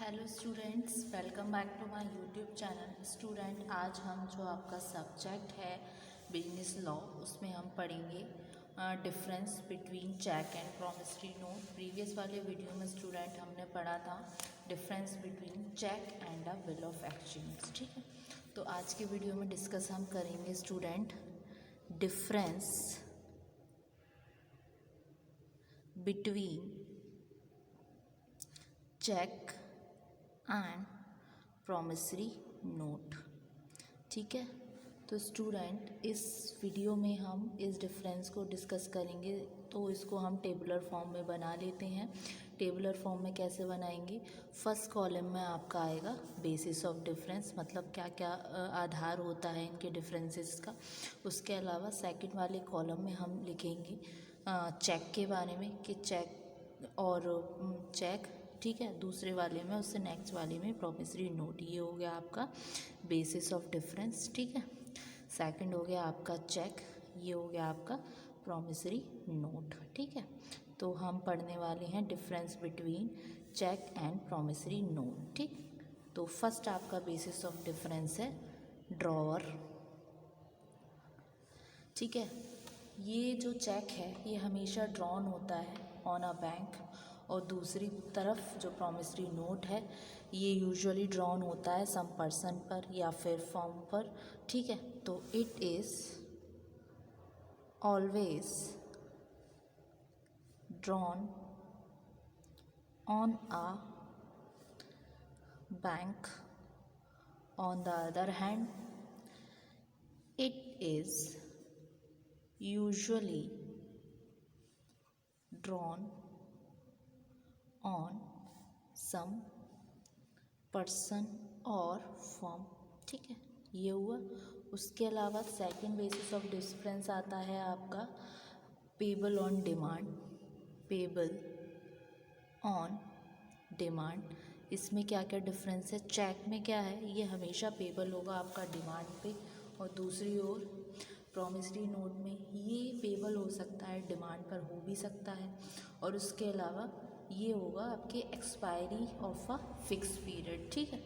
Hello students, welcome back to my YouTube channel. Student, आज हम जो आपका सब्जेक्ट है बिजनेस लॉ, उसमें हम पढ़ेंगे difference between cheque and promissory note. Previous वाले वीडियो में स्टूडेंट हमने पढ़ा था difference between cheque and a bill of exchange. ठीक है, तो आज के वीडियो में डिस्कस हम करेंगे student difference between cheque and promissory note. ठीक है, तो स्टूडेंट इस वीडियो में हम इस डिफरेंस को डिस्कस करेंगे। तो इसको हम टेबुलर फॉर्म में बना लेते हैं। टेबुलर फॉर्म में कैसे बनाएंगे? फर्स्ट कॉलम में आपका आएगा बेसिस ऑफ डिफरेंस, मतलब क्या क्या आधार होता है इनके डिफरेंसेस का। उसके अलावा सेकंड वाले कॉलम में हम लिखेंगे चेक के बारे में कि चेक और चेक। ठीक है, दूसरे वाले में उससे नेक्स्ट वाले में प्रॉमिसरी नोट। ये हो गया आपका बेसिस ऑफ डिफरेंस। ठीक है, सेकंड हो गया आपका चेक, ये हो गया आपका प्रॉमिसरी नोट। ठीक है, तो हम पढ़ने वाले हैं difference between cheque and promissory note. ठीक, तो फर्स्ट आपका बेसिस ऑफ डिफरेंस है ड्रॉअर। ठीक है, ये जो चेक है ये हमेशा ड्रॉन होता है ऑन अ बैंक, और दूसरी तरफ जो प्रॉमिसरी नोट है ये यूजुअली ड्रॉन होता है सम पर्सन पर या फिर फर्म पर। ठीक है, तो it is always drawn on a bank. On the other hand, it is usually drawn on some person or firm। ठीक है, ये हुआ। उसके अलावा सेकंड बेसिस ऑफ डिफरेंस आता है आपका payable on demand. Payable on demand, इसमें क्या क्या डिफरेंस है? चेक में क्या है, ये हमेशा पेबल होगा आपका डिमांड पे, और दूसरी ओर प्रॉमिसरी नोट में ये पेबल हो सकता है, डिमांड पर हो भी सकता है, और उसके अलावा ये होगा आपके expiry of a fix period. ठीक है,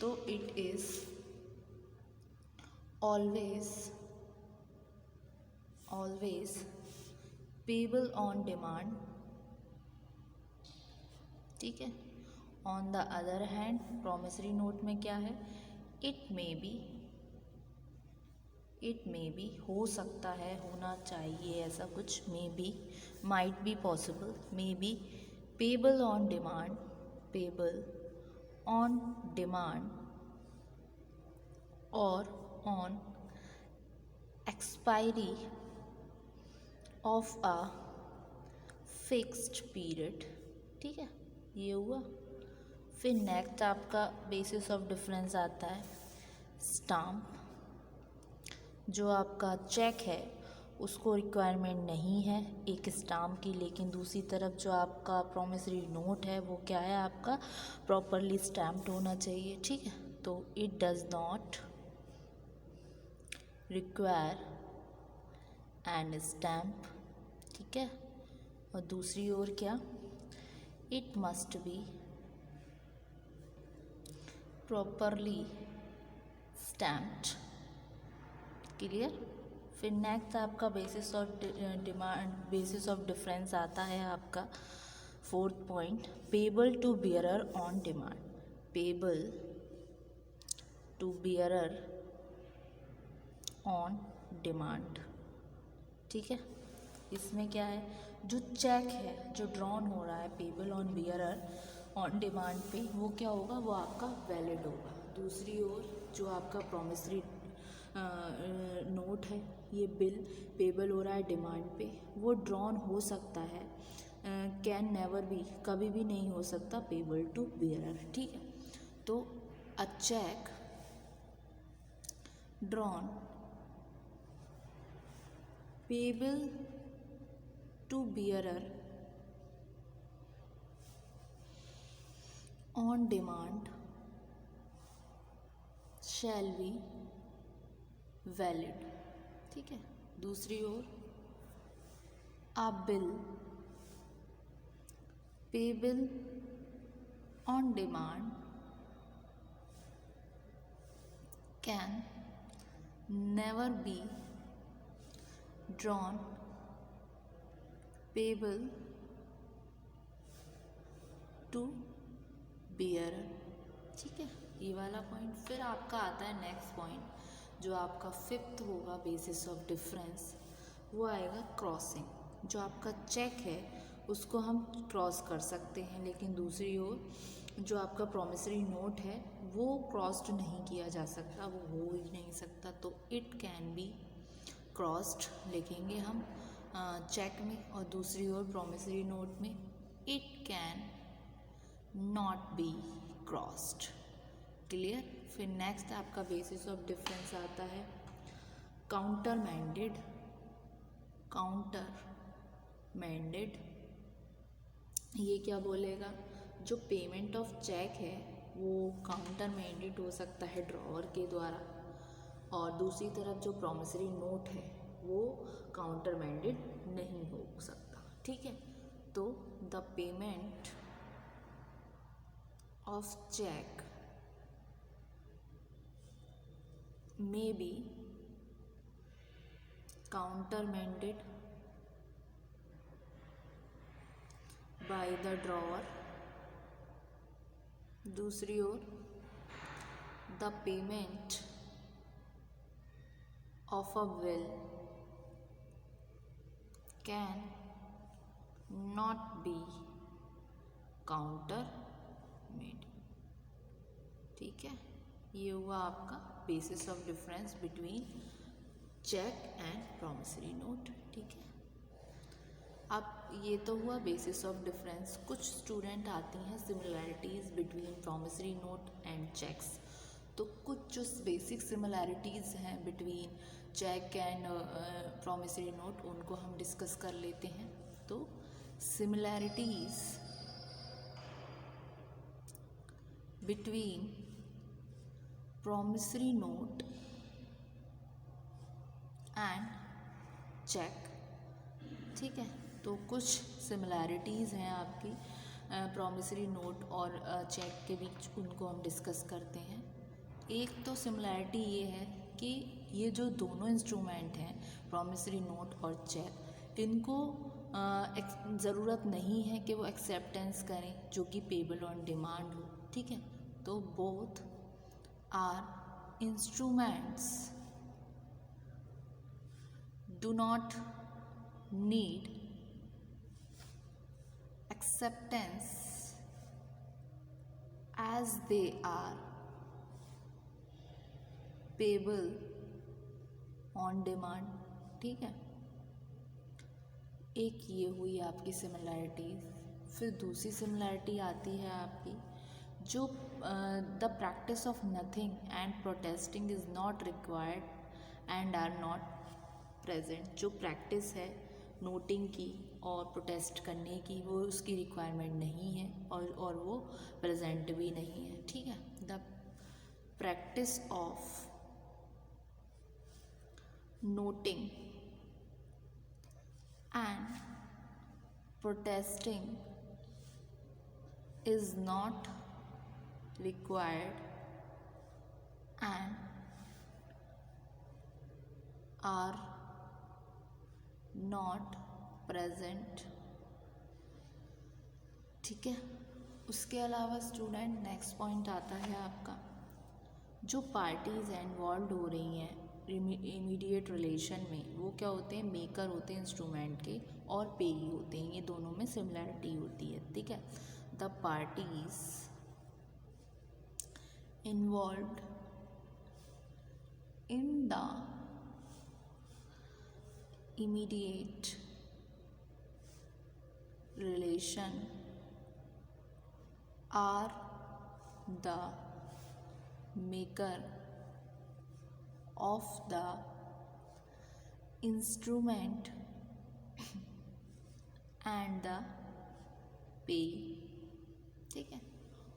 तो it is always payable on demand. ठीक है, on the other hand promissory note में क्या है? इट मे बी हो सकता है, होना चाहिए ऐसा कुछ, maybe, might be possible, may be payable on demand. Payable on demand और on expiry of a fixed period. ठीक है, ये हुआ। फिर नेक्स्ट आपका बेसिस ऑफ डिफरेंस आता है स्टाम्प। जो आपका चेक है उसको रिक्वायरमेंट नहीं है एक स्टाम्प की, लेकिन दूसरी तरफ जो आपका प्रॉमिसरी नोट है वो क्या है आपका प्रॉपरली स्टैम्प्ड होना चाहिए। ठीक है, तो it does not require an stamp. ठीक है, और दूसरी ओर क्या? It must be properly stamped. Clear? फिर नेक्स्ट आपका बेसिस ऑफ डिफरेंस आता है आपका fourth point payable to bearer on demand. Payable to bearer on demand. ठीक है, इसमें क्या है? जो चेक है जो ड्रॉन हो रहा है payable on bearer on demand पे, वो क्या होगा? वो आपका वैलिड होगा। दूसरी ओर जो आपका प्रॉमिसरी नोट है, ये बिल पेबल हो रहा है डिमांड पे, वो ड्रॉन हो सकता है, कैन नेवर बी, कभी भी नहीं हो सकता पेबल टू बियरर। ठीक है, तो a cheque drawn payable to bearer on demand shall be valid. ठीक है, दूसरी ओर a bill payable on demand can never be drawn payable to bearer। ठीक है, ये वाला पॉइंट। फिर आपका आता है नेक्स्ट पॉइंट, जो आपका फिफ्थ होगा बेसिस ऑफ डिफरेंस, वो आएगा क्रॉसिंग। जो आपका चेक है उसको हम क्रॉस कर सकते हैं, लेकिन दूसरी ओर जो आपका प्रॉमिसरी नोट है वो क्रॉस्ड नहीं किया जा सकता, वो हो ही नहीं सकता। तो इट कैन बी क्रॉस्ड लिखेंगे हम चेक में, और दूसरी ओर प्रॉमिसरी नोट में it can not be crossed. Clear. फिर नेक्स्ट आपका बेसिस ऑफ डिफरेंस आता है काउंटरमैंडेड। काउंटरमैंडेड ये क्या बोलेगा, जो पेमेंट ऑफ चेक है वो काउंटरमैंडेड हो सकता है ड्रॉवर के द्वारा, और दूसरी तरफ जो प्रॉमिसरी नोट है वो काउंटरमैंडेड नहीं हो सकता। ठीक है, तो the payment of cheque may be countermanded by the drawer। दूसरी ओर the payment of a bill can not be countermanded। ठीक है, ये हुआ आपका basis of difference between cheque and promissory note. ठीक है, अब ये तो हुआ बेसिस ऑफ डिफरेंस। कुछ स्टूडेंट आती हैं similarities between promissory note and cheques. तो कुछ जो बेसिक सिमिलैरिटीज़ हैं between cheque and promissory note, उनको हम डिस्कस कर लेते हैं। तो similarities between promissory note and cheque. ठीक है, तो कुछ सिमिलैरिटीज़ हैं आपकी प्रॉमिसरी नोट और चेक के बीच, उनको हम डिस्कस करते हैं। एक तो सिमिलैरिटी ये है कि ये जो दोनों इंस्ट्रूमेंट हैं प्रॉमिसरी नोट और चेक, इनको ज़रूरत नहीं है कि वो एक्सेप्टेंस करें जो कि पेबल ऑन डिमांड हो। ठीक है, तो both are instruments do not need acceptance as they are payable on demand। ठीक है, एक ये हुई आपकी सिमिलैरिटीज़। फिर दूसरी सिमिलैरिटी आती है आपकी जो the practice of noting and protesting is not required and are not present. जो प्रैक्टिस है नोटिंग की और प्रोटेस्ट करने की, वो उसकी रिक्वायरमेंट नहीं है और वो प्रेजेंट भी नहीं है। ठीक है, the practice of noting and protesting is not required and are not present। ठीक है, उसके अलावा स्टूडेंट नेक्स्ट पॉइंट आता है आपका, जो पार्टीज़ इन्वॉल्व हो रही हैं इमीडिएट रिलेशन में, वो क्या होते हैं, मेकर होते हैं इंस्ट्रूमेंट के और पेई होते हैं। ये दोनों में सिमिलैरिटी होती है। ठीक है, the parties involved in the immediate relation are the maker of the instrument and the pay। ठीक है,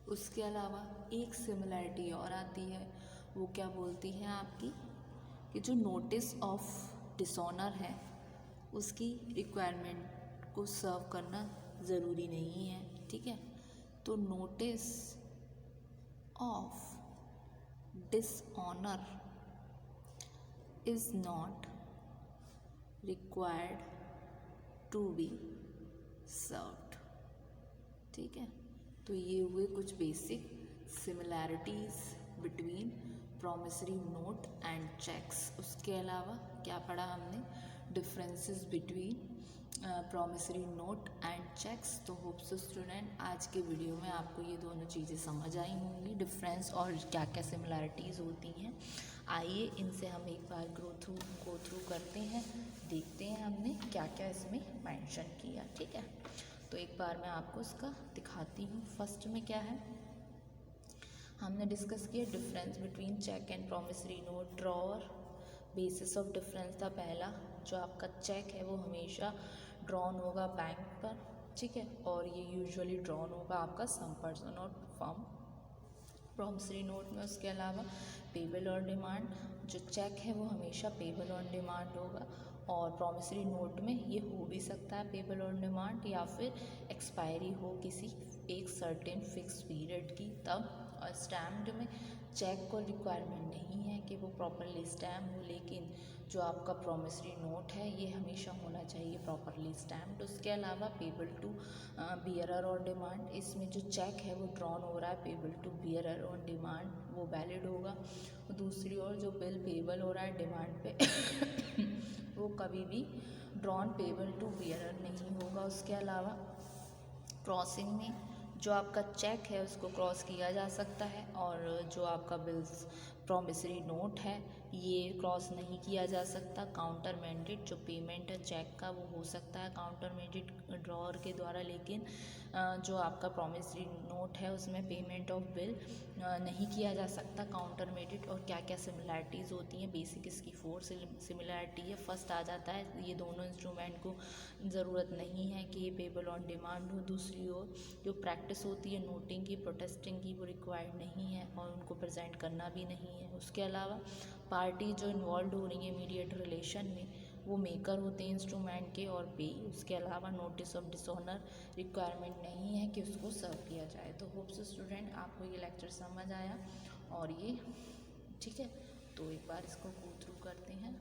उसके अलावा एक सिमिलैरिटी और आती है, वो क्या बोलती है आपकी कि जो नोटिस ऑफ डिसऑनर है उसकी रिक्वायरमेंट को सर्व करना ज़रूरी नहीं है। ठीक है, तो notice of dishonour is not required to be served. ठीक है, तो ये हुए कुछ basic similarities between promissory note and cheques. उसके अलावा क्या पढ़ा हमने, differences between promissory note and cheques. तो होप सो स्टूडेंट आज के वीडियो में आपको ये दोनों चीज़ें समझ आई होंगी, डिफरेंस और क्या क्या सिमिलैरिटीज़ होती हैं। आइए इनसे हम एक बार गो थ्रू करते हैं, देखते हैं हमने क्या क्या इसमें मेंशन किया। ठीक है, तो एक बार मैं आपको इसका दिखाती हूँ। फर्स्ट में क्या है, हमने डिस्कस किया difference between cheque and promissory note. Drawer basis of difference था पहला, जो आपका चेक है वो हमेशा ड्रॉन होगा बैंक पर, ठीक है, और ये यूजुअली ड्रॉन होगा आपका सम पर्सन और फर्म। प्रॉमिसरी नोट में उसके अलावा पेबल और डिमांड, जो चेक है वो हमेशा पेबल ऑन डिमांड होगा, और प्रॉमिसरी नोट में ये हो भी सकता है पेबल ऑन डिमांड या फिर एक्सपायरी हो किसी एक सर्टेन फिक्स पीरियड की तब। और स्टैम्प्ड में चेक को रिक्वायरमेंट नहीं है कि वो प्रॉपरली स्टैम्प हो, लेकिन जो आपका प्रॉमिसरी नोट है ये हमेशा होना चाहिए प्रॉपरली स्टैम्प्ड। उसके अलावा payable to bearer on demand, इसमें जो चेक है वो ड्रॉन हो रहा है payable to bearer on demand, वो वैलिड होगा। दूसरी ओर जो बिल पेबल हो रहा है डिमांड पे वो कभी भी ड्रॉन पेबल टू बियरर नहीं होगा। उसके अलावा क्रॉसिंग में जो आपका चेक है उसको क्रॉस किया जा सकता है, और जो आपका बिल्स प्रॉमिसरी नोट है ये क्रॉस नहीं किया जा सकता। काउंटर मैंडेट जो पेमेंट है चेक का वो हो सकता है काउंटर मैंडेट ड्रॉअर के द्वारा, लेकिन जो आपका प्रॉमिसरी नोट है उसमें पेमेंट ऑफ बिल नहीं किया जा सकता काउंटर मैंडेट। और क्या क्या सिमिलैरिटीज़ होती हैं, बेसिक इसकी 4 सिमिलैरिटी है। फर्स्ट आ जाता है ये दोनों इंस्ट्रूमेंट को ज़रूरत नहीं है कि ये पेबल ऑन डिमांड हो। दूसरी ओर जो प्रैक्टिस होती है नोटिंग की, प्रोटेस्टिंग की, वो रिक्वायर्ड नहीं है और उनको प्रेजेंट करना भी नहीं है। उसके अलावा पार्टी जो इन्वॉल्व हो रही है मीडिएट रिलेशन में वो मेकर होते हैं इंस्ट्रूमेंट के और पे। उसके अलावा नोटिस ऑफ डिसऑनर रिक्वायरमेंट नहीं है कि उसको सर्व किया जाए। तो होप सो स्टूडेंट आपको ये लेक्चर समझ आया और ये ठीक है, तो एक बार इसको गो थ्रू करते हैं।